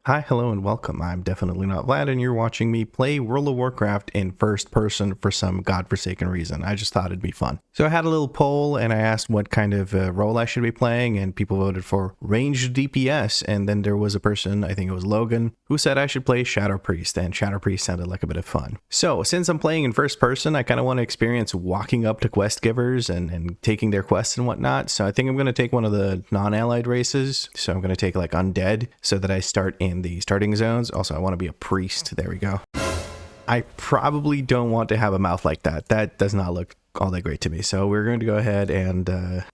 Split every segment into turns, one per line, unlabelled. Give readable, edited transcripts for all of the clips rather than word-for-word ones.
Hi, hello, and welcome. I'm definitely not Vlad, and you're watching me play World of Warcraft in first person for some godforsaken reason. I just thought it'd be fun. So I had a little poll, and I asked what kind of role I should be playing, and people voted for ranged DPS, and then there was a person, I think it was Logan, who said I should play Shadow Priest, and Shadow Priest sounded like a bit of fun. So since I'm playing in first person, I kind of want to experience walking up to quest givers and taking their quests and whatnot, so I think I'm going to take one of the non-allied races. So I'm going to take like Undead, so that I start in the starting zones. Also, I want to be a priest. There we go. I probably don't want to have a mouth like that. That does not look all that great to me. So we're going to go ahead and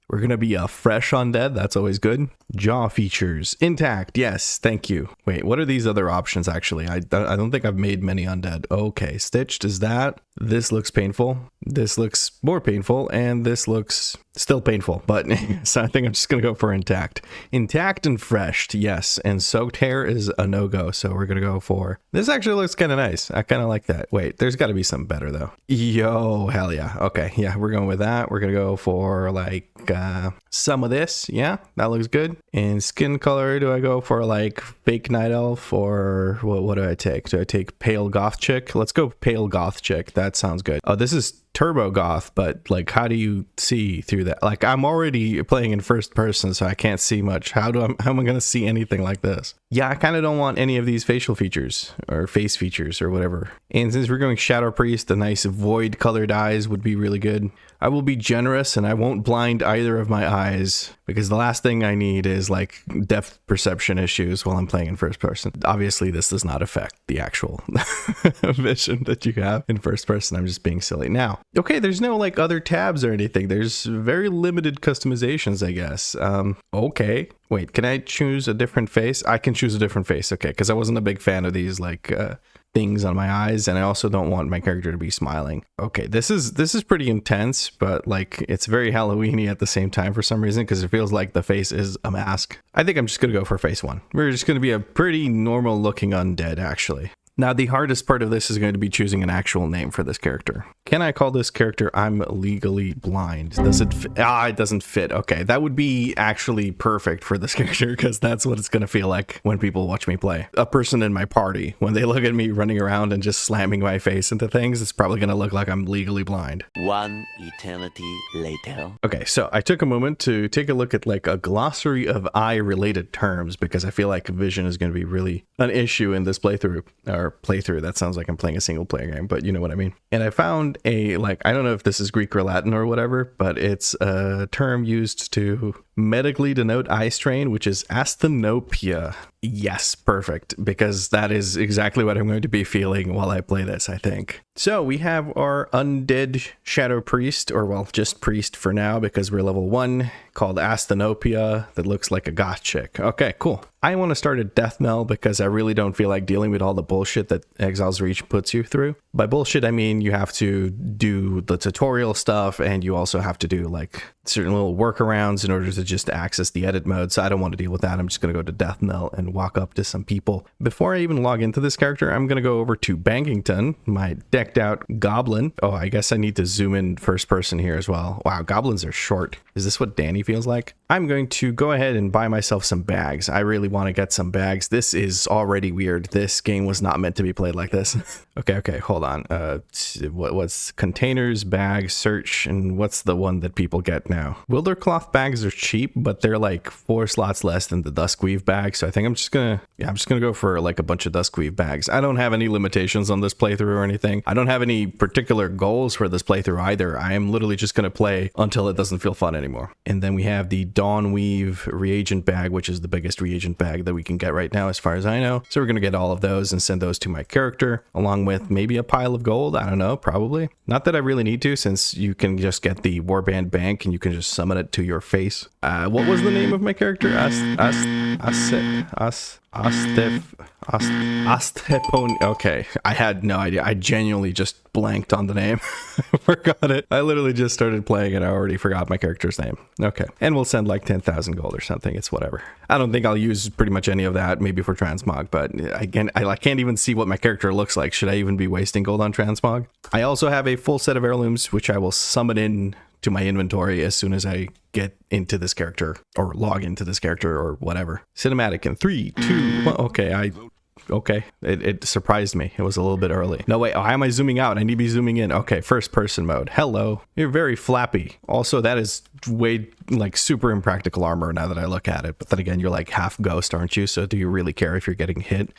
we're going to be a fresh undead. That's always good. Jaw features intact. Yes, thank you. Wait, what are these other options actually? I don't think I've made many undead. Okay, stitched is that. This looks painful. This looks more painful, and this looks still painful, but so I think I'm just gonna go for intact. Intact and fresh, yes, and soaked hair is a no-go, so we're gonna go for this. Actually looks kind of nice. I kind of like that. Wait, there's got to be something better though. Yo, hell yeah. Okay, yeah, we're going with that. We're gonna go for like some of this. Yeah, that looks good. And skin color, do I go for like fake night elf, or what do I take? Do I take pale goth chick? Let's go pale goth chick. That sounds good. Oh, this is turbo goth, but like, how do you see through that? Like, I'm already playing in first person, so I can't see much. How am I going to see anything like this? Yeah, I kind of don't want any of these facial features or face features or whatever. And since we're going Shadow Priest, the nice void colored eyes would be really good. I will be generous and I won't blind either of my eyes, because the last thing I need is like depth perception issues while I'm playing in first person. Obviously, this does not affect the actual vision that you have in first person. I'm just being silly. Now, okay, there's no like other tabs or anything. There's very limited customizations, I guess. Okay. Wait, can I choose a different face? I can choose a different face. Okay, because I wasn't a big fan of these like things on my eyes, and I also don't want my character to be smiling. Okay, this is pretty intense, but like it's very Halloween-y at the same time for some reason, because it feels like the face is a mask. I think I'm just gonna go for face one. We're just gonna be a pretty normal looking undead, actually. Now, the hardest part of this is going to be choosing an actual name for this character. Can I call this character I'm Legally Blind? Does it fit? It doesn't fit. Okay, that would be actually perfect for this character, because that's what it's going to feel like when people watch me play. A person in my party, when they look at me running around and just slamming my face into things, it's probably going to look like I'm legally blind.
One eternity later.
Okay, so I took a moment to take a look at like a glossary of eye-related terms, because I feel like vision is going to be really an issue in this playthrough. That sounds like I'm playing a single player game, but you know what I mean. And I found a, like, I don't know if this is Greek or Latin or whatever, but it's a term used to medically denote eye strain, which is asthenopia. Yes, perfect, because that is exactly what I'm going to be feeling while I play this, I think. So we have our undead Shadow Priest, or well, just priest for now, because we're level 1, called asthenopia, that looks like a goth chick. Okay, cool. I want to start a death knell because I really don't feel like dealing with all the bullshit that Exile's Reach puts you through. By bullshit, I mean you have to do the tutorial stuff, and you also have to do like certain little workarounds in order to just access the edit mode, so I don't want to deal with that. I'm just going to go to death knell and walk up to some people. Before I even log into this character, I'm going to go over to Bankington, my decked out goblin. Oh, I guess I need to zoom in first person here as well. Wow, goblins are short. Is this what Danny feels like? I'm going to go ahead and buy myself some bags. I really want to get some bags. This is already weird. This game was not meant to be played like this. Okay, hold on. What's containers, bags, search, and what's the one that people get now? Wildercloth bags are cheap, but they're like 4 slots less than the Duskweave bag, so I think I'm just gonna go for like a bunch of Duskweave bags. I don't have any limitations on this playthrough or anything. I don't have any particular goals for this playthrough either. I am literally just gonna play until it doesn't feel fun anymore. And then we have the Dawnweave reagent bag, which is the biggest reagent bag that we can get right now as far as I know. So we're gonna get all of those and send those to my character, along with maybe a pile of gold. I don't know, probably. Not that I really need to, since you can just get the Warband Bank and you can just summon it to your face. What was the name of my character? Astepon. Okay, I had no idea. I genuinely just blanked on the name. Forgot it. I literally just started playing and I already forgot my character's name. Okay, and we'll send like 10,000 gold or something. It's whatever. I don't think I'll use pretty much any of that, maybe for transmog, but again, I can't even see what my character looks like. Should I even be wasting gold on transmog? I also have a full set of heirlooms, which I will summon in to my inventory as soon as I get into this character or log into this character or whatever. Cinematic in 3, 2, 1. Okay, it surprised me. It was a little bit early. No, wait, why am I zooming out? I need to be zooming in. Okay, first person mode. Hello. You're very flappy. Also, that is way, like, super impractical armor now that I look at it. But then again, you're like half ghost, aren't you? So do you really care if you're getting hit?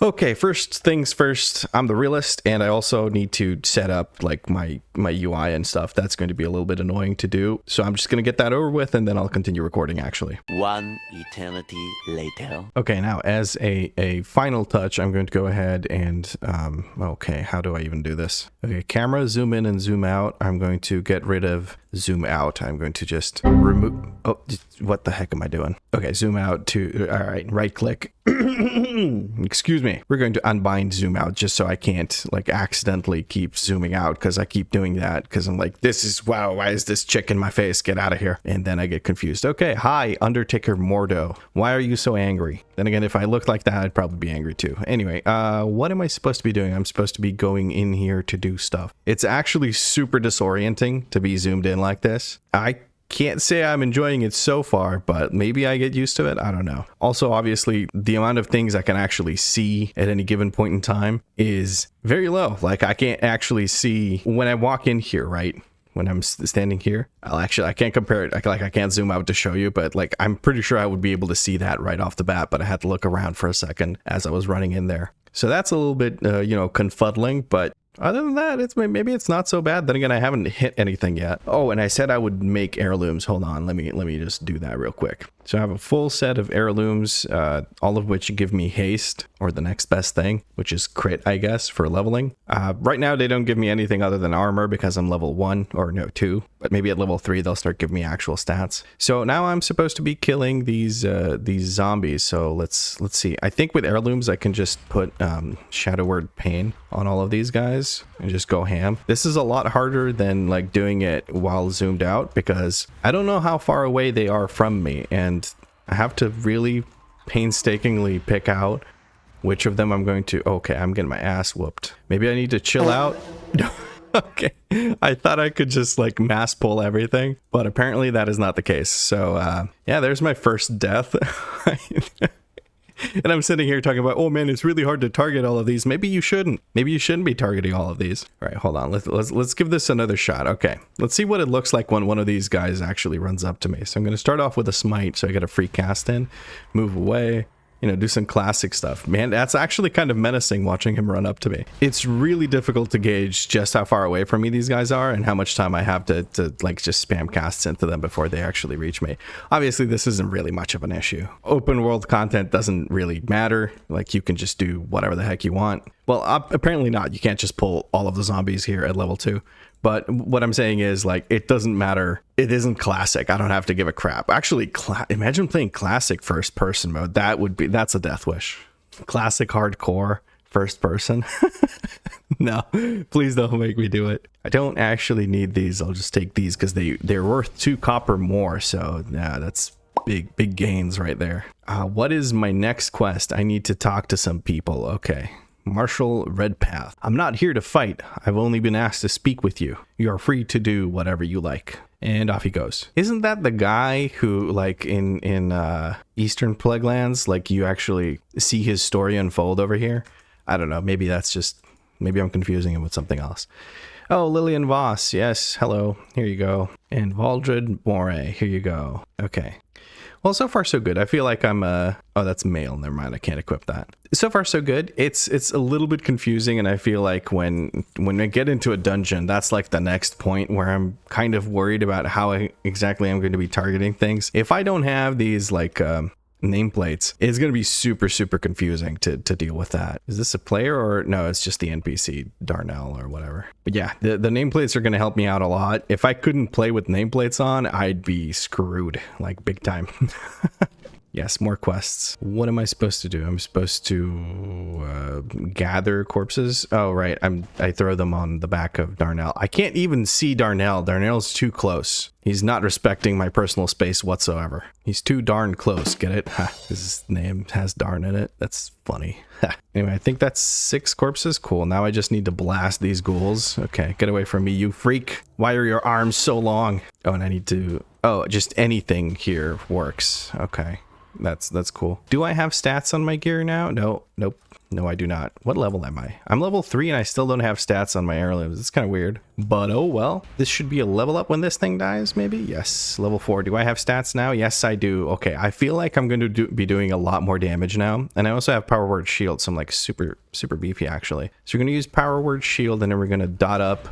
Okay, first things first, I'm the realist, and I also need to set up like my UI and stuff. That's going to be a little bit annoying to do. So I'm just going to get that over with, and then I'll continue recording, actually.
One eternity later.
Okay, now as a final touch, I'm going to go ahead and, okay, how do I even do this? Okay, camera, zoom in and zoom out. I'm going to get rid of zoom out. I'm going to just remove, oh, what the heck am I doing? Okay, zoom out to, all right, right click. Excuse me. We're going to unbind zoom out just so I can't like accidentally keep zooming out, because I keep doing that because I'm like, this is, wow, why is this chick in my face? Get out of here. And then I get confused. Okay, hi, Undertaker Mordo. Why are you so angry? Then again, if I looked like that, I'd probably be angry too. Anyway, what am I supposed to be doing? I'm supposed to be going in here to do stuff. It's actually super disorienting to be zoomed in like this. I can't say I'm enjoying it so far, but maybe I get used to it. I don't know. Also, obviously, the amount of things I can actually see at any given point in time is very low. Like, I can't actually see when I walk in here, right? When I'm standing here, I can't compare it. I can't zoom out to show you, but like, I'm pretty sure I would be able to see that right off the bat, but I had to look around for a second as I was running in there. So that's a little bit, confuddling, but other than that, maybe it's not so bad. Then again, I haven't hit anything yet. Oh, and I said I would make heirlooms. Hold on, let me just do that real quick. So I have a full set of heirlooms, all of which give me haste, or the next best thing, which is crit, I guess, for leveling. Right now, they don't give me anything other than armor because I'm level 1, or no, 2. But maybe at level 3, they'll start giving me actual stats. So now I'm supposed to be killing these zombies. So let's see. I think with heirlooms, I can just put Shadow Word Pain on all of these guys and just go ham. This is a lot harder than like doing it while zoomed out, because I don't know how far away they are from me, and I have to really painstakingly pick out which of them I'm going to. Okay, I'm getting my ass whooped. Maybe I need to chill out. Okay, I thought I could just like mass pull everything, but apparently that is not the case. So yeah, there's my first death. And I'm sitting here talking about, oh man, it's really hard to target all of these. Maybe you shouldn't. Maybe you shouldn't be targeting all of these. All right, hold on. Let's give this another shot. Okay, let's see what it looks like when one of these guys actually runs up to me. So I'm going to start off with a smite, so I get a free cast in, move away. Do some classic stuff. Man, that's actually kind of menacing watching him run up to me. It's really difficult to gauge just how far away from me these guys are and how much time I have to like just spam casts into them before they actually reach me. Obviously, this isn't really much of an issue. Open world content doesn't really matter. Like, you can just do whatever the heck you want. Well, apparently not. You can't just pull all of the zombies here at level 2. But what I'm saying is, like, it doesn't matter. It isn't classic. I don't have to give a crap. Actually, imagine playing classic first person mode. That's a death wish. Classic hardcore first person. No, please don't make me do it. I don't actually need these. I'll just take these because they're worth 2 copper more. So yeah, that's big gains right there. What is my next quest? I need to talk to some people. Okay. Marshal Redpath. I'm not here to fight. I've only been asked to speak with you. You are free to do whatever you like. And off he goes. Isn't that the guy who, like, in Eastern Plaguelands, like, you actually see his story unfold over here? I don't know. Maybe I'm confusing him with something else. Oh, Lillian Voss. Yes. Hello. Here you go. And Valdred Moray. Here you go. Okay. Well, so far so good. I feel like I'm oh, that's male. Never mind. I can't equip that. So far so good. It's a little bit confusing, and I feel like when I get into a dungeon, that's like the next point where I'm kind of worried about how exactly I'm going to be targeting things. If I don't have these like nameplates, it's going to be super confusing to deal with that. Is this a player, or no, it's just the NPC Darnell or whatever. But yeah, the nameplates are going to help me out a lot. If I couldn't play with nameplates on, I'd be screwed, like, big time. Yes, more quests. What am I supposed to do? I'm supposed to gather corpses. Oh, right. I throw them on the back of Darnell. I can't even see Darnell. Darnell's too close. He's not respecting my personal space whatsoever. He's too darn close. Get it? Ha. His name has darn in it. That's funny. Ha. Anyway, I think that's 6 corpses. Cool. Now I just need to blast these ghouls. Okay, get away from me, you freak. Why are your arms so long? Oh, and I need to... Oh, just anything here works. Okay. That's cool. Do I have stats on my gear now? No, nope. No, I do not. What level am I? I'm level 3 and I still don't have stats on my heirlooms. It's kind of weird. But oh well. This should be a level up when this thing dies, maybe? Yes, level 4. Do I have stats now? Yes, I do. Okay, I feel like I'm going to be doing a lot more damage now. And I also have power word shield, so I'm like super beefy actually. So we're going to use power word shield and then we're going to dot up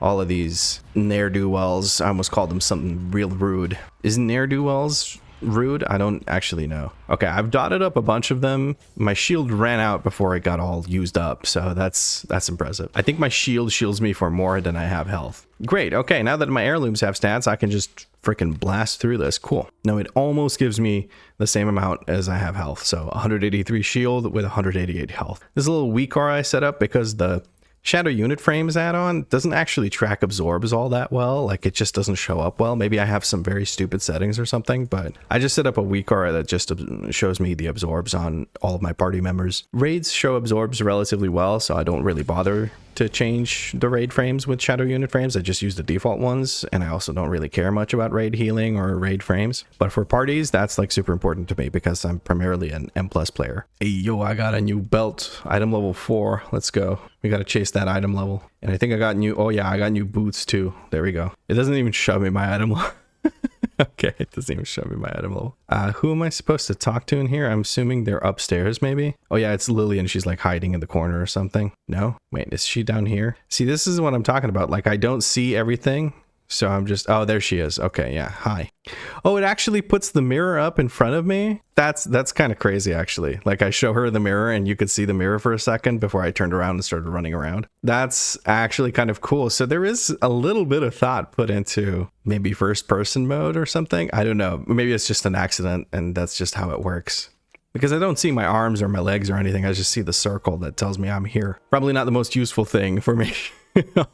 all of these ne'er-do-wells. I almost called them something real rude. Is ne'er-do-wells rude? I don't actually know. Okay, I've dotted up a bunch of them. My shield ran out before it got all used up, so that's impressive. I think my shield shields me for more than I have health. Great. Okay, now that my heirlooms have stats, I can just freaking blast through this. Cool. Now it almost gives me the same amount as I have health, so 183 shield with 188 health. This is a little WeakAuras I set up because the Shadow Unit Frames add-on doesn't actually track absorbs all that well. Like, it just doesn't show up well. Maybe I have some very stupid settings or something, but I just set up a WeakAuras that just shows me the absorbs on all of my party members. Raids show absorbs relatively well, so I don't really bother to change the raid frames with Shadow Unit Frames. I just use the default ones, and I also don't really care much about raid healing or raid frames. But for parties, that's like super important to me because I'm primarily an M+ player. Hey, yo, I got a new belt, item level 4. Let's go. We got to chase that item level. And I think I got new, oh yeah, I got new boots too. There we go. It doesn't even show me my item level. Okay, it doesn't even show me my item level. Who am I supposed to talk to in here? I'm assuming they're upstairs, maybe? Oh yeah, it's Lily and she's like hiding in the corner or something. No? Wait, is she down here? See, this is what I'm talking about. Like, I don't see everything. So I'm just, oh, there she is. Okay, yeah, hi. Oh, it actually puts the mirror up in front of me? That's kind of crazy, actually. Like, I show her the mirror and you could see the mirror for a second before I turned around and started running around. That's actually kind of cool. So there is a little bit of thought put into maybe first person mode or something. I don't know. Maybe it's just an accident and that's just how it works. Because I don't see my arms or my legs or anything. I just see the circle that tells me I'm here. Probably not the most useful thing for me.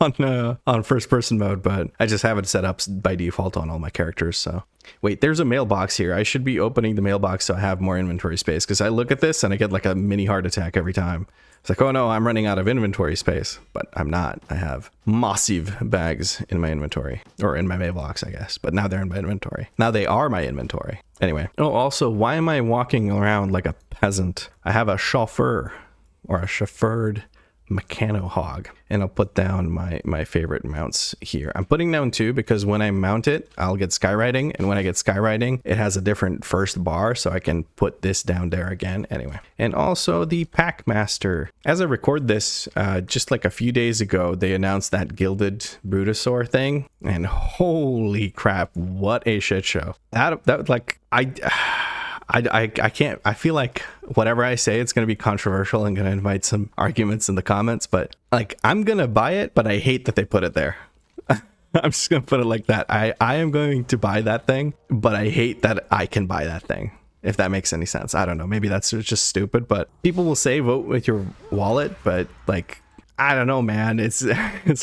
on first person mode, but I just have it set up by default on all my characters. So wait, there's a mailbox here. I should be opening the mailbox so I have more inventory space, because I look at this and I get like a mini heart attack every time. It's like, oh no, I'm running out of inventory space, but I'm not. I have massive bags in my inventory, or in my mailbox, I guess, but now they're in my inventory. Now they are my inventory. Anyway. Oh, also, why am I walking around like a peasant? I have a chauffeur, or a chauffeured mechano hog, and I'll put down my favorite mounts here. I'm putting down 2 because when I mount it, I'll get skywriting, and when I get skywriting, it has a different first bar, so I can put this down there again. Anyway, and also the Packmaster. As I record this, just like a few days ago, they announced that gilded Brutosaur thing, and holy crap, what a shit show. That like, I can't, I feel like whatever I say, it's going to be controversial and going to invite some arguments in the comments, but like, I'm going to buy it, but I hate that they put it there. I'm just going to put it like that. I am going to buy that thing, but I hate that I can buy that thing. If that makes any sense. I don't know. Maybe that's just stupid, but people will say vote with your wallet, but like, I don't know, man. It's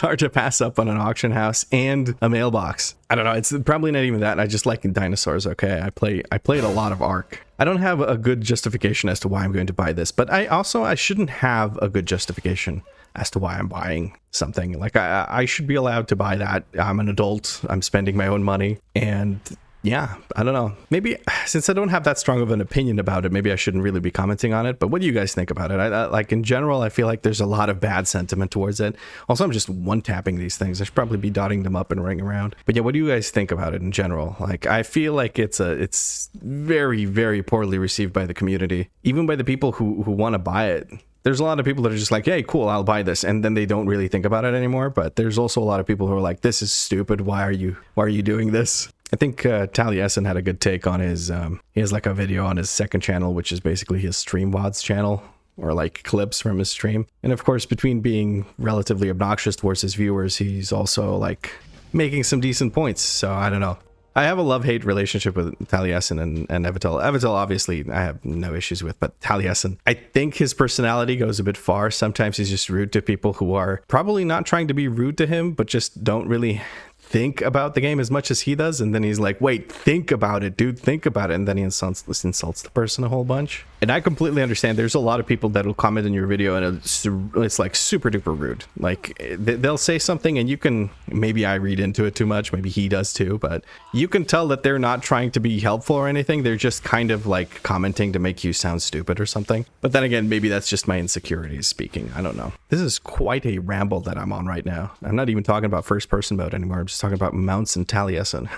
hard to pass up on an auction house and a mailbox. I don't know. It's probably not even that. I just like dinosaurs. Okay, I played a lot of Ark. I don't have a good justification as to why I'm going to buy this, but I shouldn't have a good justification as to why I'm buying something. Like I should be allowed to buy that. I'm an adult. I'm spending my own money, and yeah, I don't know. Maybe since I don't have that strong of an opinion about it, maybe I shouldn't really be commenting on it. But what do you guys think about it? I like in general, I feel like there's a lot of bad sentiment towards it. Also, I'm just one-tapping these things. I should probably be dotting them up and ring around. But yeah, what do you guys think about it in general? Like, I feel like it's very, very poorly received by the community, even by the people who want to buy it. There's a lot of people that are just like, hey, cool, I'll buy this. And then they don't really think about it anymore. But there's also a lot of people who are like, this is stupid. Why are you doing this? I think Taliesin had a good take on his, he has like a video on his second channel, which is basically his stream VODs channel, or like clips from his stream. And of course, between being relatively obnoxious towards his viewers, he's also like making some decent points. So I don't know. I have a love-hate relationship with Taliesin and Evital. Evital, obviously, I have no issues with, but Taliesin, I think his personality goes a bit far. Sometimes he's just rude to people who are probably not trying to be rude to him, but just don't really think about the game as much as he does. And then he's like, wait, think about it, dude, think about it. And then he insults the person a whole bunch. And I completely understand. There's a lot of people that will comment in your video and it's like super duper rude. Like they'll say something and you can, maybe I read into it too much, maybe he does too, but you can tell that they're not trying to be helpful or anything. They're just kind of like commenting to make you sound stupid or something. But then again, maybe that's just my insecurities speaking. I don't know. This is quite a ramble that I'm on right now. I'm not even talking about first person mode anymore. I'm just talking about mounts and Taliesin.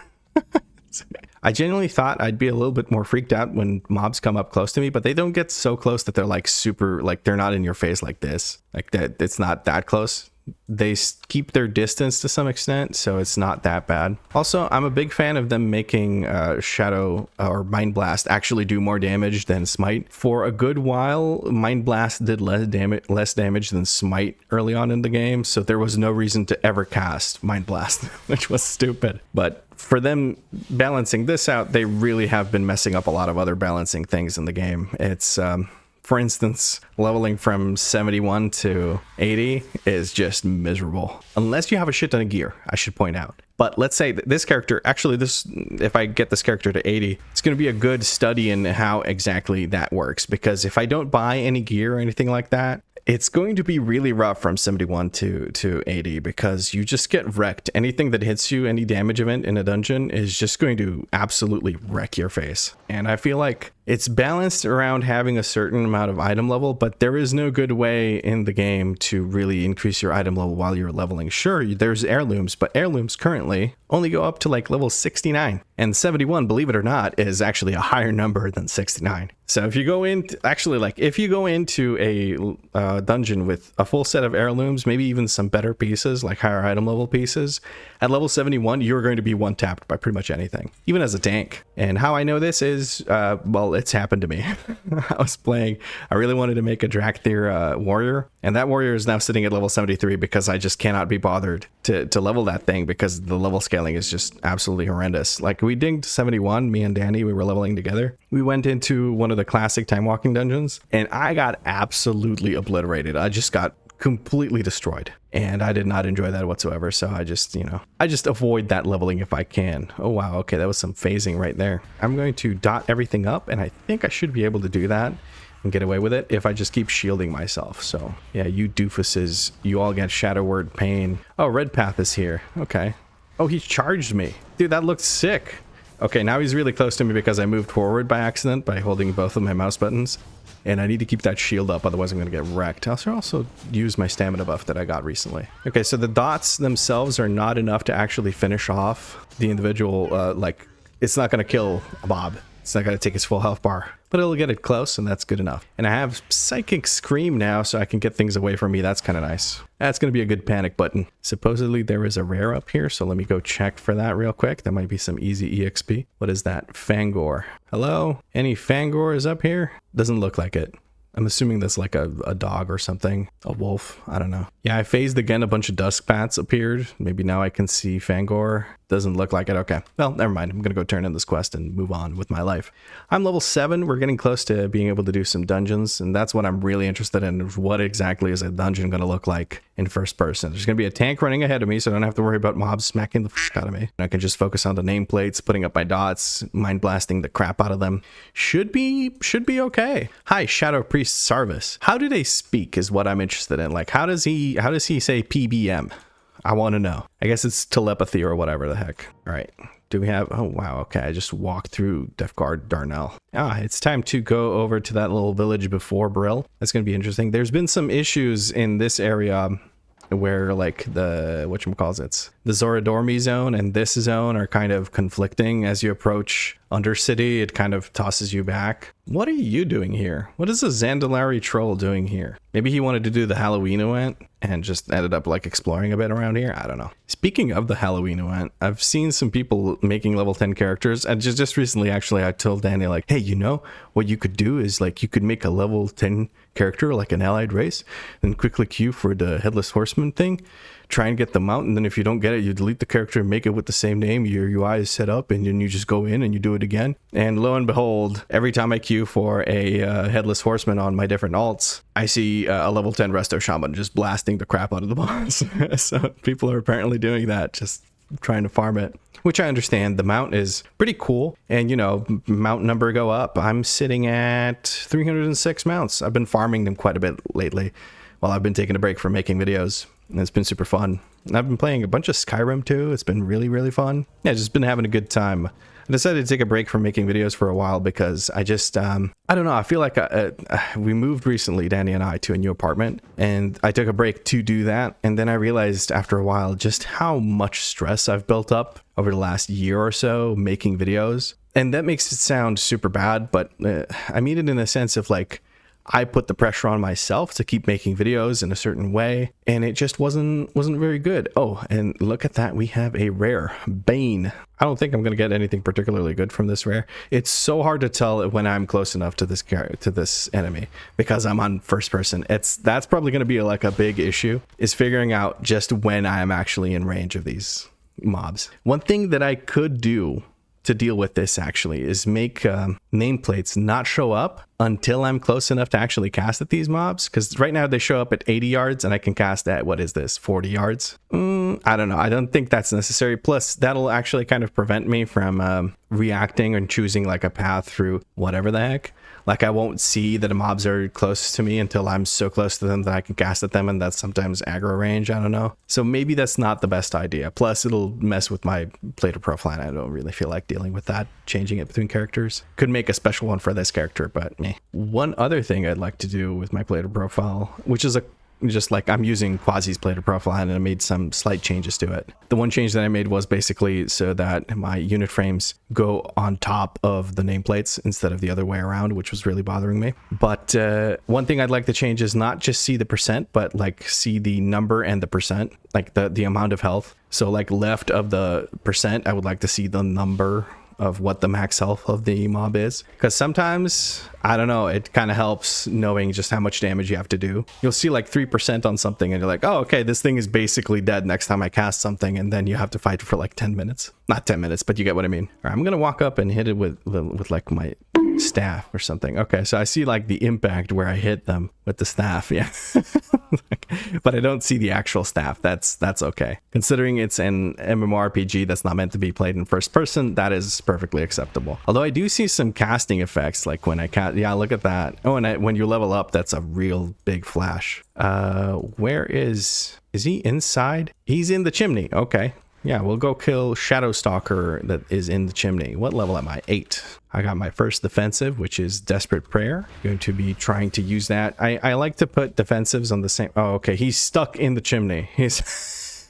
I genuinely thought I'd be a little bit more freaked out when mobs come up close to me, but they don't get so close that they're like super, like they're not in your face like this. Like that, it's not that close. They keep their distance to some extent, so it's not that bad. Also, I'm a big fan of them making Shadow or Mind Blast actually do more damage than Smite. For a good while, Mind Blast did less damage than Smite early on in the game, so there was no reason to ever cast Mind Blast, which was stupid. But for them balancing this out, they really have been messing up a lot of other balancing things in the game. It's for instance, leveling from 71 to 80 is just miserable. Unless you have a shit ton of gear, I should point out. But let's say that this character, actually if I get this character to 80, it's going to be a good study in how exactly that works. Because if I don't buy any gear or anything like that, it's going to be really rough from 71 to 80 because you just get wrecked. Anything that hits you, any damage event in a dungeon is just going to absolutely wreck your face. And I feel like it's balanced around having a certain amount of item level, but there is no good way in the game to really increase your item level while you're leveling. Sure, there's heirlooms, but heirlooms currently only go up to like level 69. And 71, believe it or not, is actually a higher number than 69. So if you go into, if you go into a dungeon with a full set of heirlooms, maybe even some better pieces, like higher item level pieces, at level 71, you're going to be one-tapped by pretty much anything, even as a tank. And how I know this is, well, it's happened to me. I was playing, I really wanted to make a Drakthir warrior, and that warrior is now sitting at level 73 because I just cannot be bothered to level that thing because the level scaling is just absolutely horrendous. Like, we dinged 71, me and Danny, we were leveling together. We went into one of the classic time walking dungeons, and I got absolutely obliterated. I just got completely destroyed, and I did not enjoy that whatsoever. So I just avoid that leveling if I can. Oh wow, okay, that was some phasing right there. I'm going to dot everything up, and I think I should be able to do that and get away with it if I just keep shielding myself. So yeah, you doofuses, you all get Shadow Word Pain. Oh, Red Path is here. Okay. Oh, he charged me. Dude, that looked sick. Okay, now he's really close to me because I moved forward by accident by holding both of my mouse buttons. And I need to keep that shield up, otherwise I'm going to get wrecked. I also use my stamina buff that I got recently. Okay, so the dots themselves are not enough to actually finish off the individual, it's not going to kill a mob. It's not going to take his full health bar, but it'll get it close, and that's good enough. And I have Psychic Scream now, so I can get things away from me. That's kind of nice. That's going to be a good panic button. Supposedly there is a rare up here, so let me go check for that real quick. That might be some easy EXP. What is that? Fangor. Hello? Any Fangors up here? Doesn't look like it. I'm assuming that's like a dog or something. A wolf. I don't know. Yeah, I phased again. A bunch of dusk bats appeared. Maybe now I can see Fangor. Doesn't look like it. Okay. Well, never mind. I'm going to go turn in this quest and move on with my life. I'm level 7. We're getting close to being able to do some dungeons. And that's what I'm really interested in. What exactly is a dungeon going to look like in first person? There's going to be a tank running ahead of me, so I don't have to worry about mobs smacking the f out of me. I can just focus on the nameplates, putting up my dots, mind blasting the crap out of them. Should be okay. Hi, Shadow Priest Sarvis. How do they speak is what I'm interested in. Like, how does he say PBM? I want to know. I guess it's telepathy or whatever the heck. All right. Do we have... Oh, wow. Okay. I just walked through Deathguard Darnell. Ah, it's time to go over to that little village before Brill. That's going to be interesting. There's been some issues in this area where, like, the Zoradormi zone and this zone are kind of conflicting. As you approach Undercity, it kind of tosses you back. What are you doing here? What is a Zandalari troll doing here? Maybe he wanted to do the Halloween event and just ended up like exploring a bit around here. I don't know. Speaking of the Halloween event, I've seen some people making level 10 characters, and just recently actually I told Danny, like, hey, you know what you could do is, like, you could make a level 10 character like an allied race and quickly queue for the Headless Horseman thing. try and get the mount, and then if you don't get it, you delete the character and make it with the same name. Your UI is set up, and then you just go in and you do it again. And lo and behold, every time I queue for a headless horseman on my different alts, I see a level 10 resto shaman just blasting the crap out of the boss. So people are apparently doing that, just trying to farm it, which I understand. The mount is pretty cool, and mount number go up. I'm sitting at 306 mounts. I've been farming them quite a bit lately while I've been taking a break from making videos, and it's been super fun. I've been playing a bunch of Skyrim too. It's been really, really fun. Yeah, just been having a good time. I decided to take a break from making videos for a while because I just, I don't know, I feel like we moved recently, Danny and I, to a new apartment, and I took a break to do that. And then I realized after a while just how much stress I've built up over the last year or so making videos. And that makes it sound super bad, but I mean it in a sense of like, I put the pressure on myself to keep making videos in a certain way, and it just wasn't very good. Oh, and look at that. We have a rare Bane. I don't think I'm going to get anything particularly good from this rare. It's so hard to tell when I'm close enough to this enemy because I'm on first person. That's probably going to be like a big issue, is figuring out just when I am actually in range of these mobs. One thing that I could do to deal with this actually is make nameplates not show up until I'm close enough to actually cast at these mobs, because right now they show up at 80 yards and I can cast at, what is this, 40 yards? I don't know. I don't think that's necessary. Plus that'll actually kind of prevent me from reacting and choosing like a path through whatever the heck. Like I won't see that the mobs are close to me until I'm so close to them that I can cast at them, and that's sometimes aggro range. I don't know. So maybe that's not the best idea. Plus it'll mess with my plater profile, and I don't really feel like dealing with that, changing it between characters. Could make a special one for this character, but meh. One other thing I'd like to do with my plater profile, which is just like I'm using Quasi's plater profile, and I made some slight changes to it. The one change that I made was basically so that my unit frames go on top of the nameplates instead of the other way around, which was really bothering me. But one thing I'd like to change is not just see the percent, but like see the number and the percent, like the amount of health. So like left of the percent, I would like to see the number of what the max health of the mob is, because sometimes, I don't know, it kind of helps knowing just how much damage you have to do. You'll see like 3% on something and you're like, oh, okay, this thing is basically dead next time I cast something, and then you have to fight for like 10 minutes. Not 10 minutes, but you get what I mean. All right, I'm gonna walk up and hit it with like my staff or something. Okay, so I see like the impact where I hit them with the staff, yeah. But I don't see the actual staff. That's okay. Considering it's an MMORPG that's not meant to be played in first person, that is perfectly acceptable. Although I do see some casting effects, like when I cast, yeah, look at that. Oh, and when you level up, that's a real big flash. Where is he inside? He's in the chimney. Okay. Yeah, we'll go kill Shadow Stalker that is in the chimney. What level am I? 8. I got my first defensive, which is Desperate Prayer. Going to be trying to use that. I like to put defensives on the same... Oh, okay. He's stuck in the chimney. He's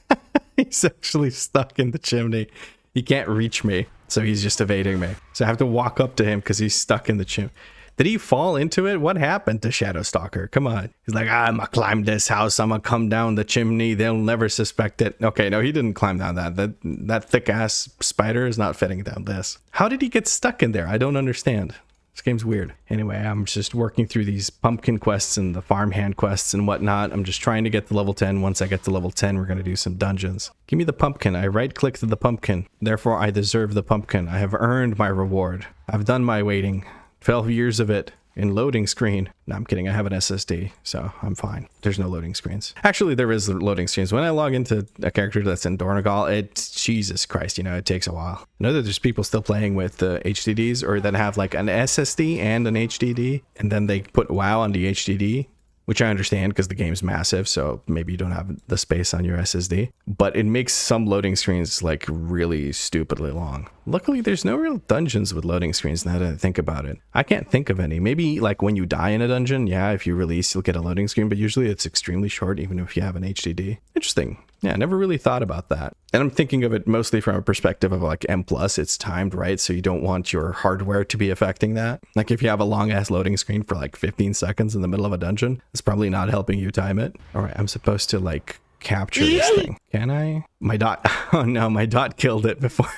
actually stuck in the chimney. He can't reach me, so he's just evading me. So I have to walk up to him because he's stuck in the chimney. Did he fall into it? What happened to Shadow Stalker? Come on. He's like, I'm gonna climb this house. I'm gonna come down the chimney. They'll never suspect it. Okay, no, he didn't climb down that. That thick ass spider is not fitting down this. How did he get stuck in there? I don't understand. This game's weird. Anyway, I'm just working through these pumpkin quests and the farmhand quests and whatnot. I'm just trying to get to level 10. Once I get to level 10, we're going to do some dungeons. Give me the pumpkin. I right-clicked the pumpkin. Therefore, I deserve the pumpkin. I have earned my reward. I've done my waiting. 12 years of it in loading screen. No, I'm kidding. I have an SSD, so I'm fine. There's no loading screens. Actually, there is loading screens. When I log into a character that's in Dornegal, it's, Jesus Christ, it takes a while. I know that there's people still playing with HDDs, or that have like an SSD and an HDD, and then they put WoW on the HDD, which I understand because the game's massive, so maybe you don't have the space on your SSD. But it makes some loading screens like really stupidly long. Luckily, there's no real dungeons with loading screens now that I think about it. I can't think of any. Maybe like when you die in a dungeon, yeah, if you release, you'll get a loading screen, but usually it's extremely short, even if you have an HDD. Interesting. Yeah, I never really thought about that. And I'm thinking of it mostly from a perspective of like M+, it's timed, right? So you don't want your hardware to be affecting that. Like if you have a long ass loading screen for like 15 seconds in the middle of a dungeon, it's probably not helping you time it. All right, I'm supposed to like capture this thing. Can I? My dot, oh no, my dot killed it before.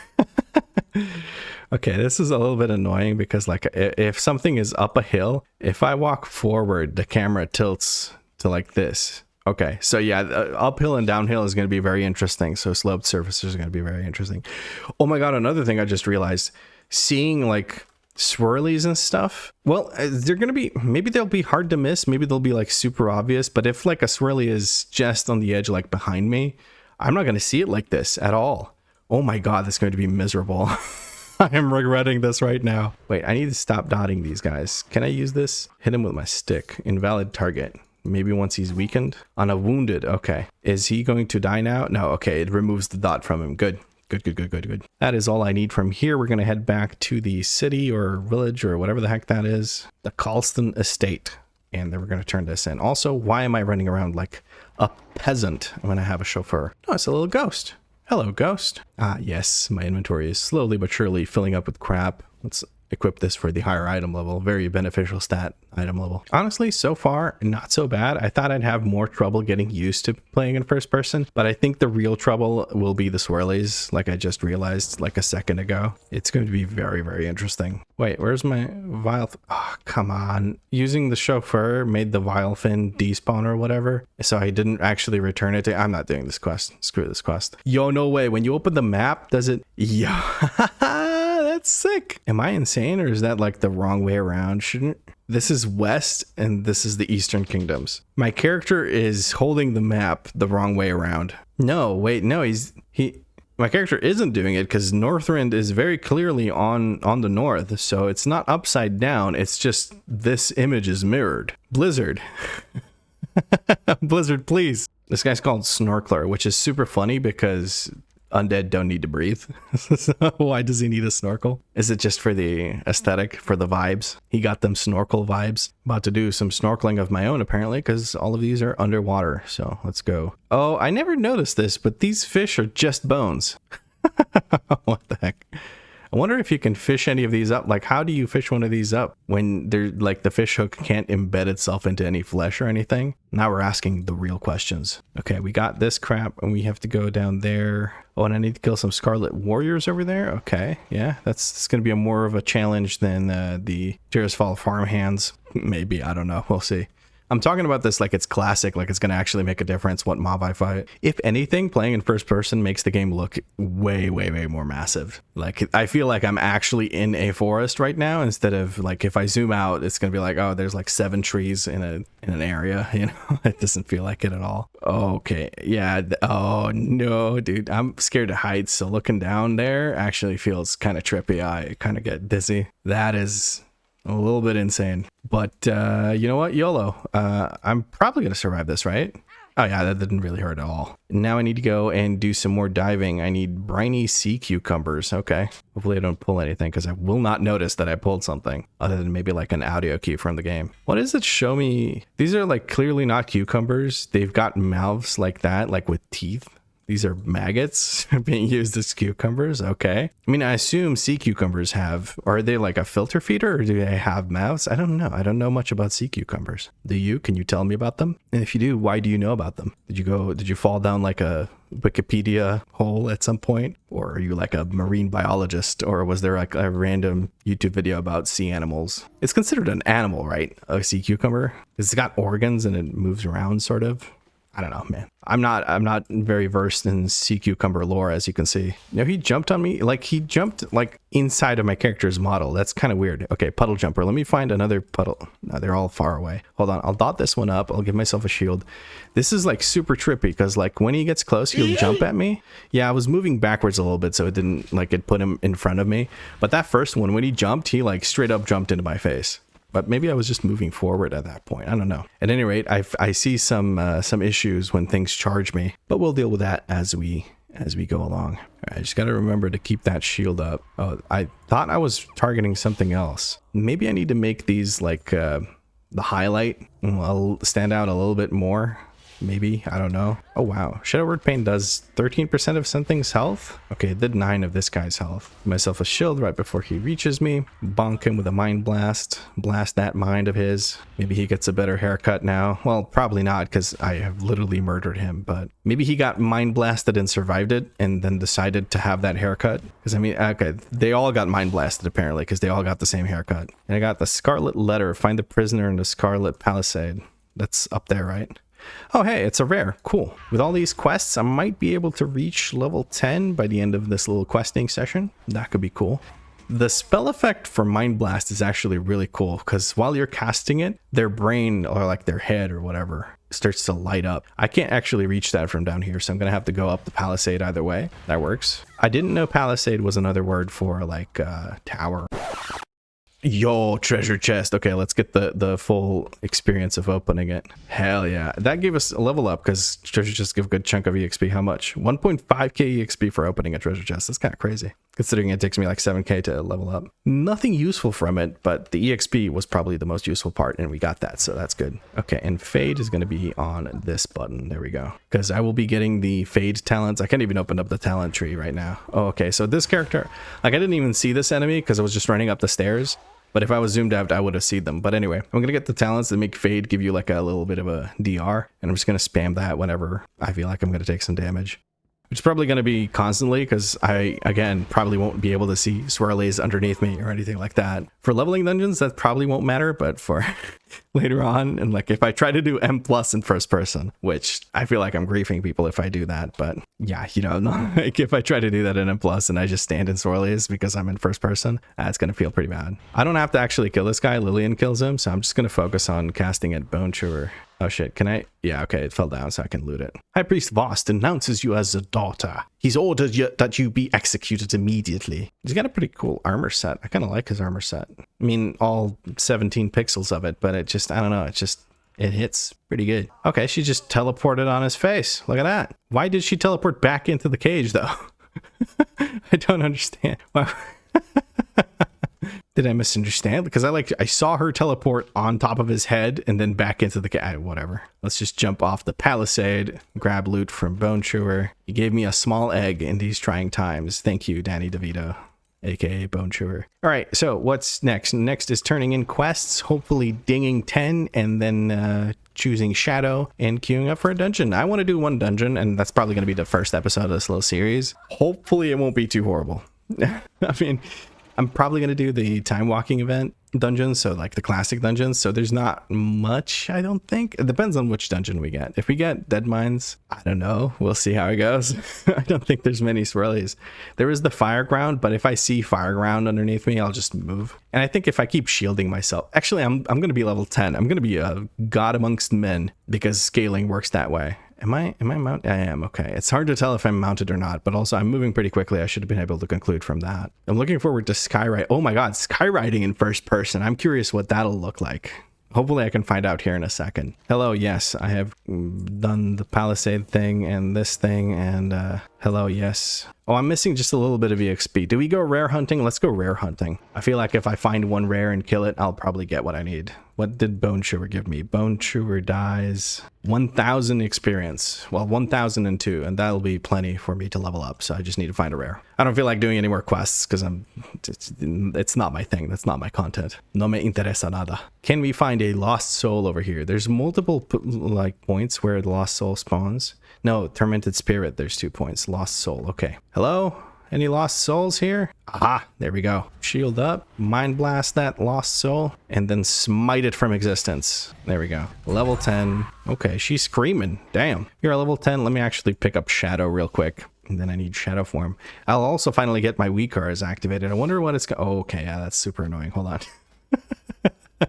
Okay, this is a little bit annoying because like if something is up a hill, if I walk forward, the camera tilts to like this. Okay, so yeah, uphill and downhill is going to be very interesting. So sloped surfaces are going to be very interesting. Oh my god, another thing I just realized, seeing like swirlies and stuff, well, they're going to be, maybe they'll be hard to miss, maybe they'll be like super obvious, but if like a swirly is just on the edge like behind me, I'm not going to see it like this at all. Oh my god, that's going to be miserable. I am regretting this right now. Wait, I need to stop dotting these guys. Can I use this? Hit him with my stick. Invalid target. Maybe once he's weakened. On a wounded. Okay. Is he going to die now? No. Okay. It removes the dot from him. Good. Good. That is all I need from here. We're going to head back to the city or village or whatever the heck that is. The Colston Estate. And then we're going to turn this in. Also, why am I running around like a peasant when I have a chauffeur? No, it's a little ghost. Hello, ghost. Ah, yes. My inventory is slowly but surely filling up with crap. Let's equip this for the higher item level. Very beneficial stat item level. Honestly, so far, not so bad. I thought I'd have more trouble getting used to playing in first person, but I think the real trouble will be the swirlies, like I just realized like a second ago. It's going to be very, very interesting. Wait, where's my vial? Oh, come on. Using the chauffeur made the vial fin despawn or whatever, so I didn't actually return it to... I'm not doing this quest. Screw this quest. Yo, no way. When you open the map, does it... Yo, that's sick. Am I insane, or is that like the wrong way around? Shouldn't... This is west and this is the Eastern Kingdoms. My character is holding the map the wrong way around. No, wait, no, my character isn't doing it because Northrend is very clearly on the north, so it's not upside down. It's just this image is mirrored. Blizzard. Blizzard, please. This guy's called Snorkeler, which is super funny because undead don't need to breathe. So why does he need a snorkel? Is it just for the aesthetic, for the vibes? He got them snorkel vibes. About to do some snorkeling of my own apparently, because all of these are underwater. So let's go. Oh, I never noticed this, but these fish are just bones. What the heck? I wonder if you can fish any of these up. Like, how do you fish one of these up when they're like the fish hook can't embed itself into any flesh or anything? Now we're asking the real questions. Okay, we got this crap and we have to go down there. Oh, and I need to kill some Scarlet Warriors over there. Okay, yeah, that's going to be more of a challenge than the Tirisfal farmhands. Maybe, I don't know. We'll see. I'm talking about this like it's classic, like it's going to actually make a difference what mob I fight. If anything, playing in first person makes the game look way, way, way more massive. Like, I feel like I'm actually in a forest right now instead of like, if I zoom out, it's going to be like, oh, there's like 7 trees in an area, you know? It doesn't feel like it at all. Okay, yeah. Oh, no, dude. I'm scared of heights, so looking down there actually feels kind of trippy. I kind of get dizzy. That is... a little bit insane, but you know what, YOLO. I'm probably gonna survive this, right? Oh yeah, that didn't really hurt at all. Now I need to go and do some more diving. I need briny sea cucumbers. Okay, hopefully I don't pull anything, because I will not notice that I pulled something other than maybe like an audio cue from the game. What does it show me? These are like clearly not cucumbers. They've got mouths like that, like with teeth. These are maggots being used as cucumbers. Okay. I mean, I assume sea cucumbers have, or are they like a filter feeder, or do they have mouths? I don't know. I don't know much about sea cucumbers. Do you? Can you tell me about them? And if you do, why do you know about them? Did you fall down like a Wikipedia hole at some point? Or are you like a marine biologist? Or was there like a random YouTube video about sea animals? It's considered an animal, right? A sea cucumber? It's got organs and it moves around sort of. I don't know, man. I'm not very versed in sea cucumber lore, as you can see. You know, he jumped on me. Like, he jumped like inside of my character's model. That's kind of weird. Okay, puddle jumper. Let me find another puddle. No, they're all far away. Hold on. I'll dot this one up. I'll give myself a shield. This is like super trippy because like when he gets close, he'll jump at me. Yeah, I was moving backwards a little bit, so it didn't like it put him in front of me. But that first one, when he jumped, he like straight up jumped into my face. But maybe I was just moving forward at that point. I don't know. At any rate, I see some issues when things charge me, but we'll deal with that as we go along. All right, I just got to remember to keep that shield up. Oh, I thought I was targeting something else. Maybe I need to make these like the highlight will stand out a little bit more. Maybe, I don't know. Oh wow, Shadow Word Pain does 13% of something's health. Okay, it did 9 of this guy's health. Give myself a shield right before he reaches me. Bonk him with a mind blast. Blast that mind of his. Maybe he gets a better haircut now. Well, probably not, because I have literally murdered him. But maybe he got mind blasted and survived it, and then decided to have that haircut. Because I mean, okay, they all got mind blasted apparently, because they all got the same haircut. And I got the Scarlet Letter. Find the prisoner in the Scarlet Palisade. That's up there, right? Oh, hey, it's a rare. Cool. With all these quests, I might be able to reach level 10 by the end of this little questing session. That could be cool. The spell effect for Mind Blast is actually really cool because while you're casting it, their brain or like their head or whatever starts to light up. I can't actually reach that from down here, so I'm going to have to go up the palisade either way. That works. I didn't know palisade was another word for like tower. Yo, treasure chest. Okay, let's get the full experience of opening it. Hell yeah. That gave us a level up because treasure chests give a good chunk of EXP. How much? 1.5k EXP for opening a treasure chest. That's kind of crazy, considering it takes me like 7k to level up. Nothing useful from it, but the EXP was probably the most useful part, and we got that, so that's good. Okay, and Fade is going to be on this button. There we go. Because I will be getting the Fade talents. I can't even open up the talent tree right now. Oh, okay, so this character, like I didn't even see this enemy because I was just running up the stairs. But if I was zoomed out, I would have seen them. But anyway, I'm going to get the talents that make Fade give you like a little bit of a DR. And I'm just going to spam that whenever I feel like I'm going to take some damage. It's probably going to be constantly because I, again, probably won't be able to see swirlies underneath me or anything like that. For leveling dungeons, that probably won't matter. But for later on, and like if I try to do M+ in first person, which I feel like I'm griefing people if I do that. But yeah, you know, like if I try to do that in M+ and I just stand in swirlies because I'm in first person, that's going to feel pretty bad. I don't have to actually kill this guy. Lillian kills him. So I'm just going to focus on casting at Bone Chewer. Oh shit, can I? Yeah, okay, it fell down so I can loot it. High Priest Voss denounces you as a daughter. He's ordered that you be executed immediately. He's got a pretty cool armor set. I kind of like his armor set. I mean, all 17 pixels of it, but it just, I don't know, it hits pretty good. Okay, she just teleported on his face. Look at that. Why did she teleport back into the cage though? I don't understand. Why? Did I misunderstand? Because I saw her teleport on top of his head and then back into the whatever. Let's just jump off the palisade, grab loot from Bone Chewer. He gave me a small egg in these trying times. Thank you, Danny DeVito, aka Bone Chewer. All right, so what's next? Next is turning in quests, hopefully dinging 10, and then choosing Shadow and queuing up for a dungeon. I want to do one dungeon, and that's probably going to be the first episode of this little series. Hopefully it won't be too horrible. I mean, I'm probably going to do the time walking event dungeons, so like the classic dungeons. So there's not much, I don't think. It depends on which dungeon we get. If we get Dead Mines, I don't know. We'll see how it goes. I don't think there's many swirlies. There is the fire ground, but if I see fire ground underneath me, I'll just move. And I think if I keep shielding myself, actually, I'm going to be level 10. I'm going to be a god amongst men because scaling works that way. Am I mounted? I am. Okay. It's hard to tell if I'm mounted or not, but also I'm moving pretty quickly. I should have been able to conclude from that. I'm looking forward to skyride. Oh my God, skyriding in first person. I'm curious what that'll look like. Hopefully I can find out here in a second. Hello, yes, I have done the palisade thing and this thing, and hello, yes. Oh, I'm missing just a little bit of EXP. Do we go rare hunting? Let's go rare hunting. I feel like if I find one rare and kill it, I'll probably get what I need. What did Bone Chewer give me? Bone Chewer dies 1,000 experience. Well, 1,002, and that'll be plenty for me to level up, so I just need to find a rare. I don't feel like doing any more quests because it's not my thing. That's not my content. No me interesa nada. Can we find a lost soul over here? There's multiple like points where the lost soul spawns. No, tormented spirit. There's 2 points. Lost soul. Okay. Hello? Any lost souls here? Aha, there we go. Shield up, mind blast that lost soul, and then smite it from existence. There we go. Level 10. Okay, she's screaming. Damn. You're at level 10. Let me actually pick up Shadow real quick. And then I need Shadow form. I'll also finally get my WeakAuras activated. I wonder what it's oh, okay, yeah, that's super annoying. Hold on.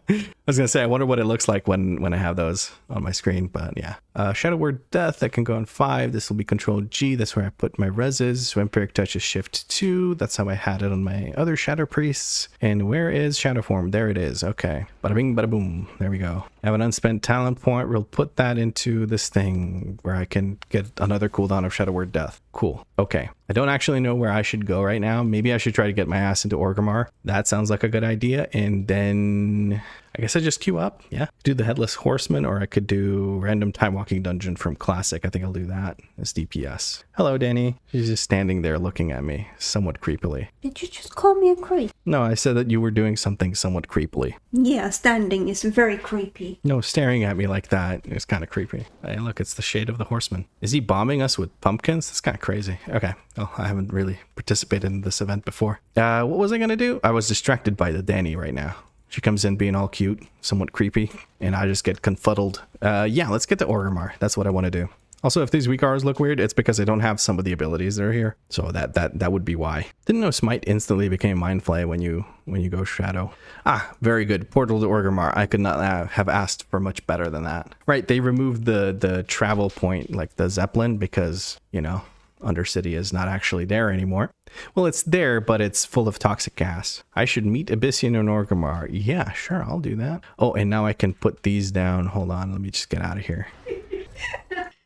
I was gonna say, I wonder what it looks like when I have those on my screen, but yeah. Shadow Word Death, that can go on 5. This will be Control G. That's where I put my reses. Vampiric Touch is Shift 2. That's how I had it on my other Shadow Priests. And where is Shadow Form? There it is. Okay. Bada bing, bada boom. There we go. I have an unspent talent point. We'll put that into this thing where I can get another cooldown of Shadow Word Death. Cool. Okay. I don't actually know where I should go right now. Maybe I should try to get my ass into Orgrimmar. That sounds like a good idea. And then I guess I just queue up. Yeah. Do the Headless Horseman, or I could do random time walking dungeon from Classic. I think I'll do that as DPS. Hello, Danny. She's just standing there looking at me somewhat creepily.
Did you just call me a creep?
No, I said that you were doing something somewhat creepily.
Yeah, standing is very creepy.
No, staring at me like that is kind of creepy. Hey, look, it's the Shade of the Horseman. Is he bombing us with pumpkins? That's kind of crazy. Okay. Well, I haven't really participated in this event before. What was I going to do? I was distracted by the Danny right now. She comes in being all cute, somewhat creepy, and I just get confuddled. Yeah, let's get to Orgrimmar. That's what I want to do. Also, if these WeakAuras look weird, it's because I don't have some of the abilities that are here. So that would be why. Didn't know Smite instantly became Mind Flay when you go Shadow. Ah, very good. Portal to Orgrimmar. I could not have asked for much better than that. Right, they removed the travel point, like the Zeppelin, because, you know, Undercity is not actually there anymore. Well, it's there, but it's full of toxic gas. I should meet Abyssian and Orgrimmar. Yeah, sure, I'll do that. Oh, and now I can put these down. Hold on, let me just get out of here.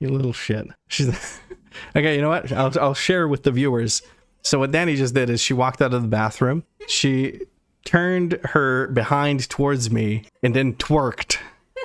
You little shit. She's okay, you know what? I'll share with the viewers. So what Danny just did is she walked out of the bathroom. She turned her behind towards me and then twerked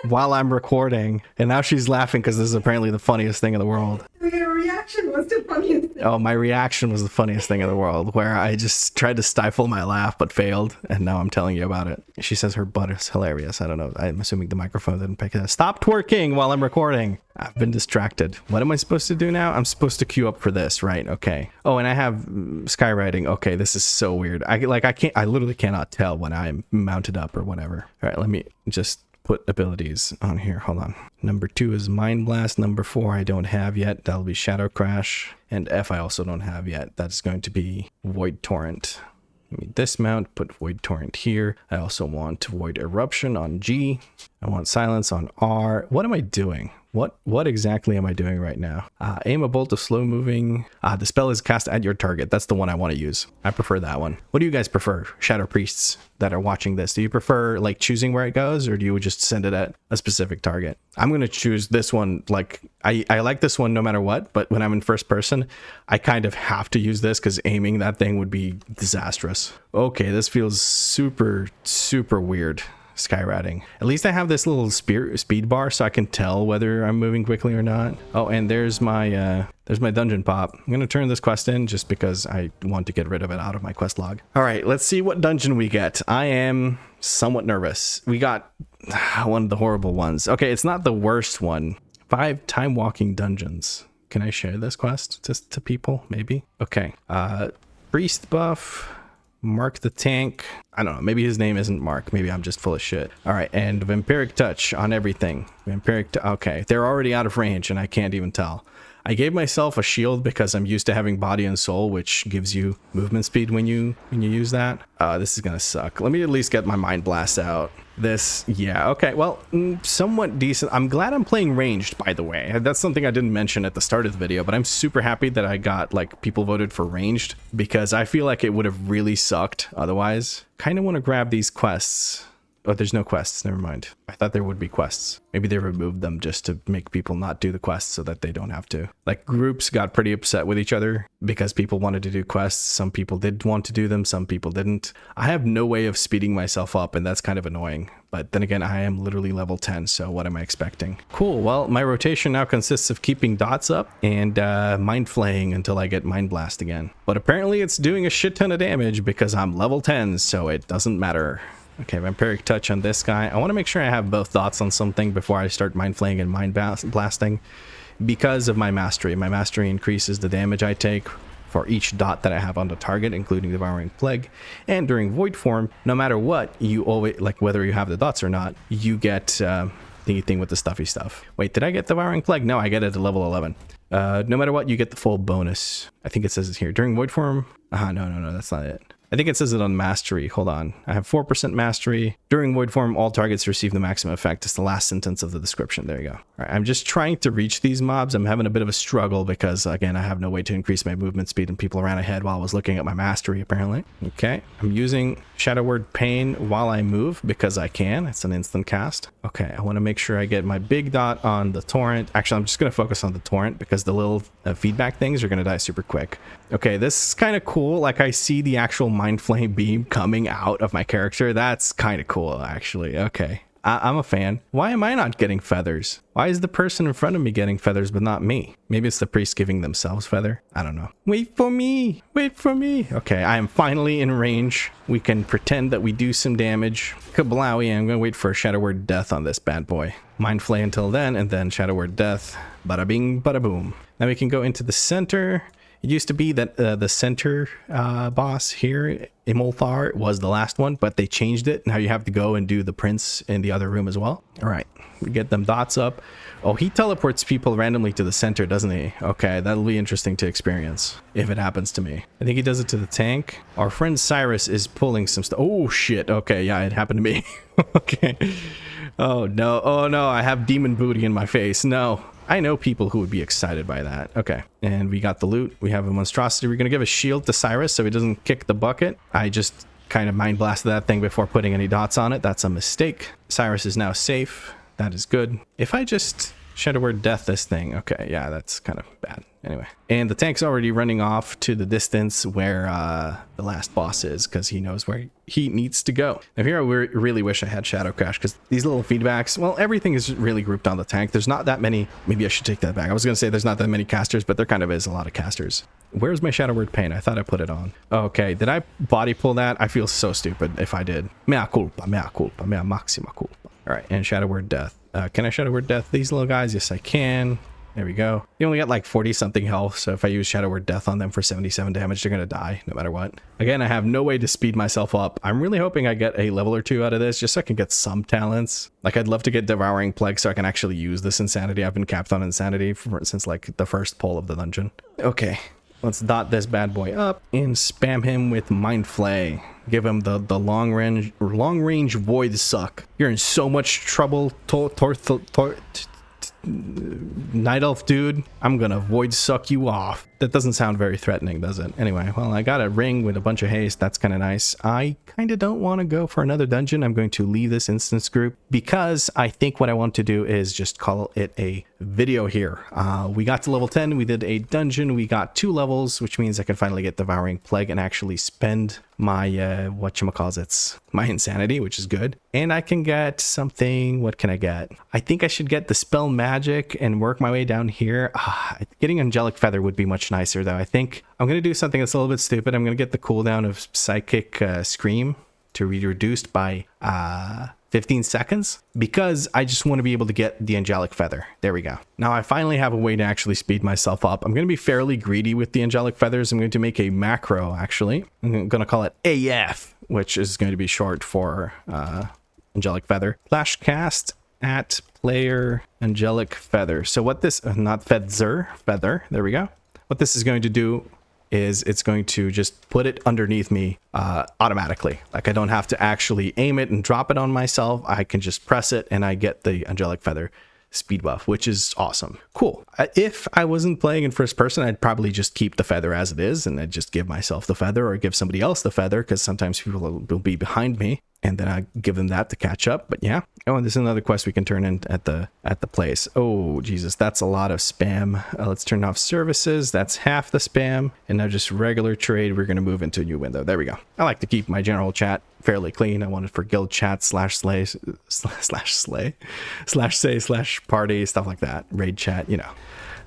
while I'm recording. And now she's laughing because this is apparently the funniest thing in the world.
Your reaction was the funniest thing.
Oh, my reaction was the funniest thing in the world, where I just tried to stifle my laugh but failed, and now I'm telling you about it. She says her butt is hilarious. I don't know. I'm assuming the microphone didn't pick it up. Stop twerking while I'm recording. I've been distracted. What am I supposed to do now? I'm supposed to queue up for this, right? Okay. Oh, and I have skywriting. Okay, this is so weird. I literally cannot tell when I'm mounted up or whatever. All right, let me just put abilities on here. Hold on. Number 2 is Mind Blast. Number 4 I don't have yet. That'll be Shadow Crash. And F I also don't have yet. That's going to be Void Torrent. Let me dismount, put Void Torrent here. I also want Void Eruption on G. I want Silence on R. What am I doing? What exactly am I doing right now? Aim a bolt of slow moving. The spell is cast at your target. That's the one I want to use. I prefer that one. What do you guys prefer, Shadow Priests that are watching this? Do you prefer like choosing where it goes, or do you just send it at a specific target? I'm going to choose this one. Like I like this one no matter what, but when I'm in first person, I kind of have to use this because aiming that thing would be disastrous. Okay, this feels super, super weird. Skywriting. At least I have this little speed bar so I can tell whether I'm moving quickly or not. Oh, and there's my dungeon pop. I'm gonna turn this quest in just because I want to get rid of it out of my quest log. All right, let's see what dungeon we get. I am somewhat nervous. We got one of the horrible ones. Okay, it's not the worst one. 5 time walking dungeons. Can I share this quest just to people? Maybe. Okay. Priest buff. Mark the Tank. I don't know. Maybe his name isn't Mark. Maybe I'm just full of shit. All right. And Vampiric Touch on everything. Okay. They're already out of range and I can't even tell. I gave myself a shield because I'm used to having body and soul, which gives you movement speed when you use that. This is going to suck. Let me at least get my Mind Blast out. Yeah, okay, well, somewhat decent. I'm glad I'm playing ranged, by the way. That's something I didn't mention at the start of the video, but I'm super happy that I got, like, people voted for ranged, because I feel like it would have really sucked otherwise. Kind of want to grab these quests. Oh, there's no quests. Never mind. I thought there would be quests. Maybe they removed them just to make people not do the quests so that they don't have to. Like, groups got pretty upset with each other because people wanted to do quests. Some people did want to do them. Some people didn't. I have no way of speeding myself up, and that's kind of annoying. But then again, I am literally level 10, so what am I expecting? Cool. Well, my rotation now consists of keeping dots up and mind flaying until I get Mind Blast again. But apparently it's doing a shit ton of damage because I'm level 10, so it doesn't matter. Okay, Vampiric Touch on this guy. I want to make sure I have both dots on something before I start Mind Flaying and Mind Blasting because of my mastery. My mastery increases the damage I take for each dot that I have on the target, including Devouring Plague. And during Void form, no matter what, you always, like whether you have the dots or not, you get thingy thing with the stuffy stuff. Wait, did I get Devouring Plague? No, I get it at level 11. No matter what, you get the full bonus. I think it says it here. During Void form, no, that's not it. I think it says it on mastery. Hold on. I have 4% mastery. During void form, all targets receive the maximum effect. It's the last sentence of the description. There you go. All right, I'm just trying to reach these mobs. I'm having a bit of a struggle because, again, I have no way to increase my movement speed and people ran ahead while I was looking at my mastery, apparently. Okay, I'm using Shadow Word Pain while I move because I can. It's an instant cast. Okay, I want to make sure I get my big dot on the torrent. Actually, I'm just going to focus on the torrent because the little feedback things are going to die super quick. Okay, this is kind of cool. Like, I see the actual Mind Flame beam coming out of my character. That's kind of cool, actually. Okay, I'm a fan. Why am I not getting feathers? Why is the person in front of me getting feathers but not me? Maybe it's the priest giving themselves feather. I don't know. Wait for me. Wait for me. Okay, I am finally in range. We can pretend that we do some damage. Kablowie, I'm going to wait for a Shadow Word Death on this bad boy. Mind Flay until then, and then Shadow Word Death. Bada bing, bada boom. Now we can go into the center It used to be that the center boss here, Imolthar, was the last one, but they changed it. Now you have to go and do the prince in the other room as well. All right, we get them dots up. Oh, he teleports people randomly to the center, doesn't he? Okay, that'll be interesting to experience if it happens to me. I think he does it to the tank. Our friend Cyrus is pulling some stuff. Oh, shit. Okay, yeah, it happened to me. Okay. Oh, no. Oh, no, I have demon booty in my face. No. I know people who would be excited by that. Okay, and we got the loot. We have a monstrosity. We're going to give a shield to Cyrus so he doesn't kick the bucket. I just kind of mind blasted that thing before putting any dots on it. That's a mistake. Cyrus is now safe. That is good. If I just Shadow Word Death this thing. Okay, yeah, that's kind of bad. Anyway, and the tank's already running off to the distance where the last boss is because he knows where he needs to go. Now here I really wish I had Shadow Crash because these little feedbacks, well, everything is really grouped on the tank. There's not that many. Maybe I should take that back. I was going to say there's not that many casters, but there kind of is a lot of casters. Where's my Shadow Word Pain? I thought I put it on. Okay, did I body pull that? I feel so stupid if I did. Mea culpa, mea culpa, mea maxima culpa. All right, and Shadow Word Death. Can I Shadow Word Death these little guys? Yes, I can. There we go. They only got like 40 something health, so if I use Shadow Word Death on them for 77 damage, they're gonna die no matter what. Again, I have no way to speed myself up. I'm really hoping I get a level or two out of this just so I can get some talents. Like, I'd love to get Devouring Plague so I can actually use this Insanity. I've been capped on Insanity since like the first pull of the dungeon. Okay, let's dot this bad boy up and spam him with Mind Flay. Give him the long range Void Suck. You're in so much trouble, Night Elf dude. I'm gonna Void Suck you off. That doesn't sound very threatening, does it? Anyway, well, I got a ring with a bunch of haste. That's kind of nice. I kind of don't want to go for another dungeon. I'm going to leave this instance group because I think what I want to do is just call it a video here. We got to level 10. We did a dungeon. We got 2 levels, which means I can finally get Devouring Plague and actually spend my whatchamacallits, my insanity, which is good. And I can get something. What can I get? I think I should get the spell magic and work my way down here. Getting Angelic Feather would be much nicer though. I think I'm going to do something that's a little bit stupid. I'm going to get the cooldown of Psychic Scream to be reduced by 15 seconds because I just want to be able to get the Angelic Feather. There we go. Now I finally have a way to actually speed myself up. I'm going to be fairly greedy with the Angelic Feathers. I'm going to make a macro actually. I'm going to call it AF, which is going to be short for Angelic Feather. Flash cast at player Angelic Feather. So what this, not feather, there we go. What this is going to do is it's going to just put it underneath me automatically. Like I don't have to actually aim it and drop it on myself. I can just press it and I get the Angelic Feather speed buff, which is awesome. Cool. If I wasn't playing in first person, I'd probably just keep the feather as it is and I'd just give myself the feather or give somebody else the feather because sometimes people will be behind me and then I give them that to catch up. But yeah. Oh, and there's another quest we can turn in at the place. Oh, Jesus, that's a lot of spam. Let's turn off services. That's half the spam. And now just regular trade. We're going to move into a new window. There we go. I like to keep my general chat fairly clean. I want it for guild chat /slay / party, stuff like that. Raid chat, you know,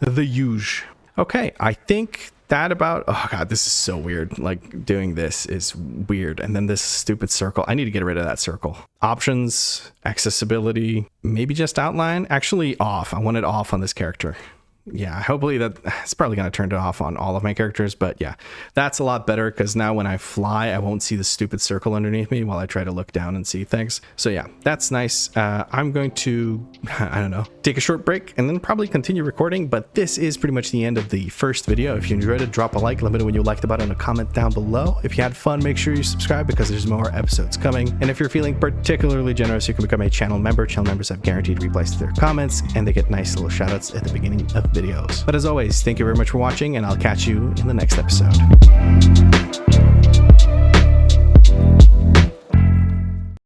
the huge. Okay, I think that about, oh god, this is so weird. Like doing this is weird. And then this stupid circle, I need to get rid of that circle. Options, accessibility, maybe just outline. Actually off. I want it off on this character. Yeah, hopefully that it's probably going to turn it off on all of my characters, but yeah, that's a lot better because now when I fly, I won't see the stupid circle underneath me while I try to look down and see things. So yeah, that's nice. I'm going to, I don't know, take a short break and then probably continue recording, but this is pretty much the end of the first video. If you enjoyed it, drop a like, let me know when you liked about it in a comment down below. If you had fun, make sure you subscribe because there's more episodes coming. And if you're feeling particularly generous, you can become a channel member. Channel members have guaranteed replies to their comments and they get nice little shout outs at the beginning of videos. But as always, thank you very much for watching and I'll catch you in the next episode.